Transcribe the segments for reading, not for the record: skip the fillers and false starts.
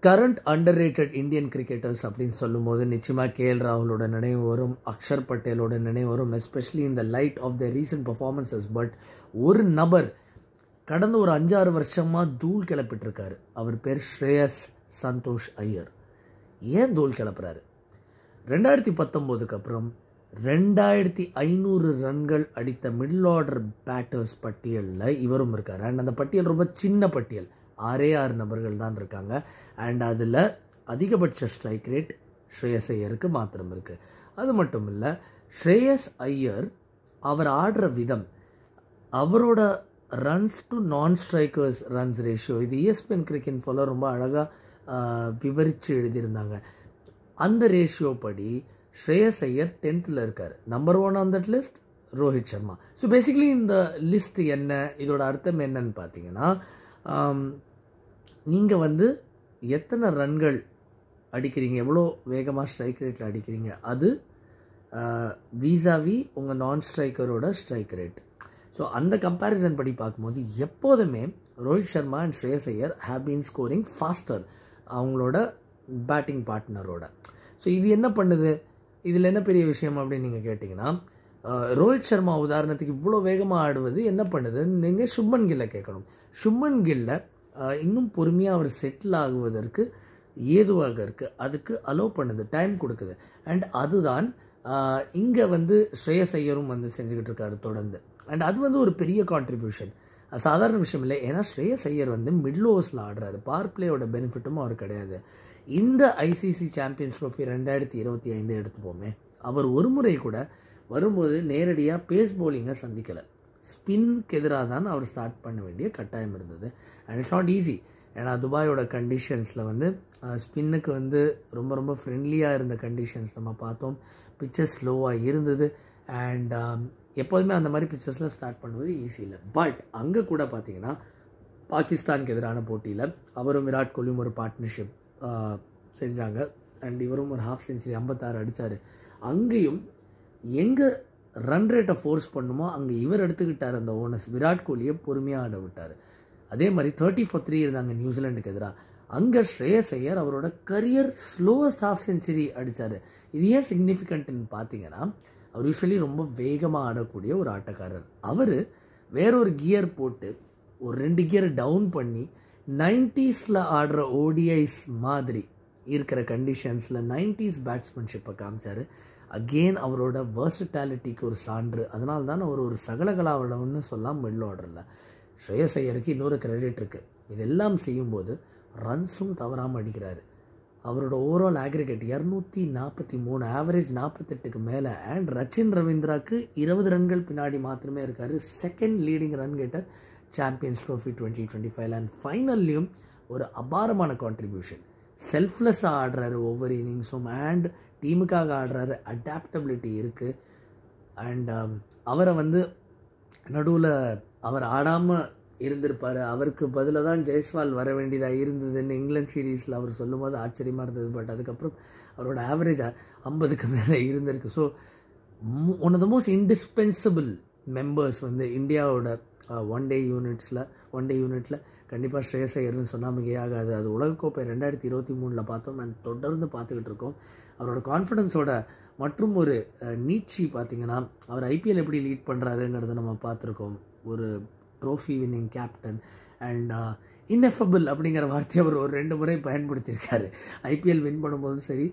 Current under rated Indian cricketers அப்படின்னு சொல்லும்போது நிச்சயமாக கேஎல் ராகுலோட நினைவு வரும், அக்ஷர் பட்டேலோட நினைவு வரும், எஸ்பெஷலி இந்த light of the recent performances. But ஒரு நபர் கடந்த ஒரு 5-6 வருஷமாக தூள் கிளப்பிட்டுருக்காரு. அவர் பேர் ஸ்ரேயஸ் சந்தோஷ் ஐயர். ஏன் தூள் கிளப்புறாரு? 2019க்கு அப்புறம் 2500 ரன்கள் அடித்த மிடில் ஆர்டர் பேட்டர்ஸ் பட்டியலில் இவரும் இருக்கார். அண்ட் அந்த பட்டியல் ரொம்ப சின்ன பட்டியல், 6 நபர்கள் தான் இருக்காங்க. அண்ட் அதில் அதிகபட்ச ஸ்ட்ரைக் ரேட் ஸ்ரேயஸ் ஐயருக்கு மாத்திரம் இருக்குது. அது மட்டும் இல்லை, ஸ்ரேயஸ் ஐயர் அவர் ஆடுற விதம், அவரோட ரன்ஸ் டு நான் ஸ்ட்ரைக்கர்ஸ் ரன்ஸ் ரேஷியோ, இது ESPN கிரிக்கெட் ஃபாலோ ரொம்ப அழகாக விவரித்து எழுதியிருந்தாங்க. அந்த ரேஷியோ படி ஸ்ரேயஸ் ஐயர் 10th இருக்கார். Number 1 on that list Rohit Sharma. So basically இந்த லிஸ்ட் என்ன, இதோட அர்த்தம் என்னன்னு பார்த்தீங்கன்னா, நீங்கள் எத்தனை ரன்கள் அடிக்கிறீங்க, எவ்வளோ வேகமாக ஸ்ட்ரைக் ரேட்டில் அடிக்கிறீங்க, அது வீசாவி உங்கள் நான் ஸ்ட்ரைக்கரோட ஸ்ட்ரைக் ரேட். ஸோ அந்த கம்பேரிசன் படி பார்க்கும்போது எப்போதுமே Rohit Sharma and Shreyas Iyer have been scoring faster அவங்களோட பேட்டிங் பார்ட்னரோட. ஸோ இது என்ன பண்ணுது, இதில் என்ன பெரிய விஷயம் அப்படின்னு நீங்கள் கேட்டிங்கன்னா, ரோஹித் சர்மா உதாரணத்துக்கு இவ்வளோ வேகமாக ஆடுவது என்ன பண்ணுதுன்னு நீங்கள் சுப்மன் கில்லை கேட்கணும். சுப்மன் கில்லை இன்னும் பொறுமையாக அவர் செட்டில் ஆகுவதற்கு ஏதுவாக இருக்குது, அதுக்கு அலோவ் பண்ணுது, டைம் கொடுக்குது. அண்ட் அதுதான் இங்கே ஸ்ரேயஸ் ஐயரும் செஞ்சுக்கிட்டு இருக்காரு தொடர்ந்து. அண்ட் அது ஒரு பெரிய கான்ட்ரிபியூஷன், சாதாரண விஷயம் இல்லை. ஏன்னா ஸ்ரேயஸ் ஐயர் மிடில் ஓவர்ஸில் ஆடுறாரு, பவர் பிளேயோட பெனிஃபிட்டும் அவர் கிடையாது. இந்த ICC சாம்பியன்ஸ் ட்ரோஃபி 2025 எடுத்துப்போமே, அவர் ஒரு முறை கூட வரும்போது நேரடியாக பேஸ் பவுலிங்கை சந்திக்கலை, ஸ்பின்க்கு எதிராக தான் அவர் ஸ்டார்ட் பண்ண வேண்டிய கட்டாயம் இருந்தது. And it's not easy. ஏன்னா துபாயோட கண்டிஷன்ஸில் ஸ்பின்னுக்கு ரொம்ப ரொம்ப ஃப்ரெண்ட்லியாக இருந்த கண்டிஷன்ஸ் நம்ம பார்த்தோம். பிச்சஸ் ஸ்லோவாக இருந்தது. அண்ட் எப்போதுமே அந்த மாதிரி பிச்சஸில் ஸ்டார்ட் பண்ணுவது ஈஸி இல்லை. பட் அங்கே கூட பார்த்தீங்கன்னா பாகிஸ்தானுக்கு எதிரான போட்டியில் அவரும் விராட் கோலியும் ஒரு பார்ட்னர்ஷிப் செஞ்சாங்க. அண்ட் இவரும் ஒரு ஹாஃப் செஞ்சுரி 56 அடித்தார். அங்கேயும் எங்கே ரன் ரேட்டை ஃபோர்ஸ் பண்ணுமோ அங்கே இவர் எடுத்துக்கிட்டார் அந்த ஓனர்ஸ், விராட் கோலியை பொறுமையாக ஆட விட்டார். அதே மாதிரி 30 for 3 இருந்தாங்க நியூசிலாண்டுக்கு எதிராக. அங்கே ஸ்ரேயஸ் ஐயர் அவரோட கரியர் ஸ்லோவஸ்ட் ஹாஃப் செஞ்சுரி அடித்தார். இது ஏன் சிக்னிஃபிகண்ட்னு பார்த்தீங்கன்னா, அவர் யூஸ்வலி ரொம்ப வேகமாக ஆடக்கூடிய ஒரு ஆட்டக்காரர். அவர் வேறொரு கியர் போட்டு ஒரு 2 கியர் டவுன் பண்ணி 90s ஆடுற ODIs மாதிரி இருக்கிற கண்டிஷன்ஸில் 90s பேட்ஸ்மேன்ஷிப்பை காமிச்சார். அகெயின் அவரோட வேர்சிட்டாலிட்டிக்கு ஒரு சான்று. அதனால தான் அவர் ஒரு சகலகலாவலம்னு சொல்லலாம் மிடில் ஆர்டரில். ஸ்ரேயஸ் ஐயருக்கு இன்னொரு கிரெடிட் இருக்குது. இதெல்லாம் செய்யும்போது ரன்ஸும் தவறாமல் அடிக்கிறாரு. அவரோட ஓவரால் ஆக்ரிகேட் 243, ஆவரேஜ் 48க்கு மேலே. அண்ட் ரச்சின் ரவீந்திராவுக்கு 20 ரன்கள் பின்னாடி மாத்திரமே இருக்கார். Second leading run getter Champions Trophy 2025. And ஃபைனல்லையும் ஒரு அபாரமான கான்ட்ரிபியூஷன். செல்ஃப்லெஸ்ஸாக ஆடுறாரு ஒவ்வொரு இன்னிங்ஸும். அண்ட் டீமுக்காக ஆடுறாரு, அடாப்டபிலிட்டி இருக்குது. அண்ட் அவரை நடுவில் அவர் ஆடாமல் இருந்திருப்பார், அவருக்கு பதிலாக தான் ஜெய்ஸ்வால் வர வேண்டியதாக இருந்ததுன்னு இங்கிலாந்து சீரீஸில் அவர் சொல்லும் போது ஆச்சரியமாக இருந்தது. பட் அதுக்கப்புறம் அவரோட ஆவரேஜ் 50க்கு மேலே இருந்திருக்கு. So one of the most indispensable members இந்தியாவோட ஒன் டே யூனிட்டில் கண்டிப்பாக ஸ்ரேயஸ் ஐயர்னு சொன்னால் மிகையாகாது. அது உலகக்கோப்பை 2023 பார்த்தோம். அண்ட் தொடர்ந்து பார்த்துக்கிட்டு இருக்கோம். அவரோட கான்ஃபிடென்ஸோட மற்றும் ஒரு நீட்சி பார்த்திங்கன்னா, அவர் IPL எப்படி லீட் பண்ணுறாருங்கிறத நம்ம பார்த்துருக்கோம். ஒரு ட்ரோஃபி வின்னிங் கேப்டன். அண்ட் இன்எஃபபிள் அப்படிங்கிற வார்த்தையை அவர் ஒரு 2 முறை பயன்படுத்தியிருக்காரு. IPL வின் பண்ணும்போதும் சரி,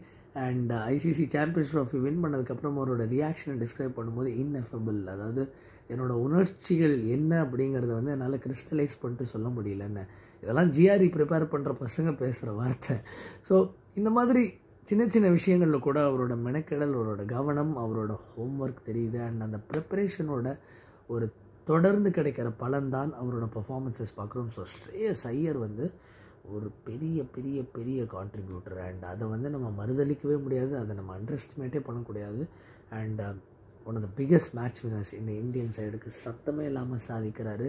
and ICC champions trophy win பண்ணதுக்கப்புறம் அவரோட ரியாக்ஷனை டிஸ்கிரைப் பண்ணும்போது இன்எஃபபிள், அதாவது என்னோடய உணர்ச்சிகள் என்ன அப்படிங்கிறத என்னால் கிறிஸ்டலைஸ் பண்ணிட்டு சொல்ல முடியலன்னு. இதெல்லாம் GRE ப்ரிப்பேர் பண்ணுற பசங்க பேசுகிற வார்த்தை. ஸோ இந்த மாதிரி சின்ன சின்ன விஷயங்களில் கூட அவரோட மெனக்கெடல், அவரோட கவனம், அவரோட ஹோம்ஒர்க் தெரியுது. அண்ட் அந்த ப்ரிப்பரேஷனோட ஒரு தொடர்ந்து கிடைக்கிற பலன்தான் அவரோட பர்ஃபார்மன்ஸஸ் பார்க்குறோம். ஸோ ஸ்ரேயஸ் ஐயர் ஒரு பெரிய பெரிய பெரிய கான்ட்ரிபியூட்டர். அண்ட் அதை நம்ம மறுதளிக்கவே முடியாது, அதை நம்ம அண்டர் எஸ்டிமேட்டே பண்ணக்கூடாது. And one of the biggest match winners இந்த இந்தியன் சைடுக்கு சத்தமே இல்லாமல் சாதிக்கிறாரு.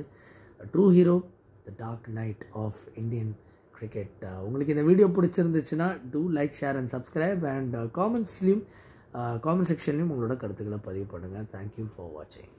True hero, the dark knight of Indian cricket. உங்களுக்கு இந்த வீடியோ பிடிச்சிருந்துச்சுன்னா do like, share and subscribe. And comment செக்ஷன்லையும் உங்களோட கருத்துக்களை பதிவு பண்ணுங்கள். தேங்க்யூ ஃபார் வாட்சிங்.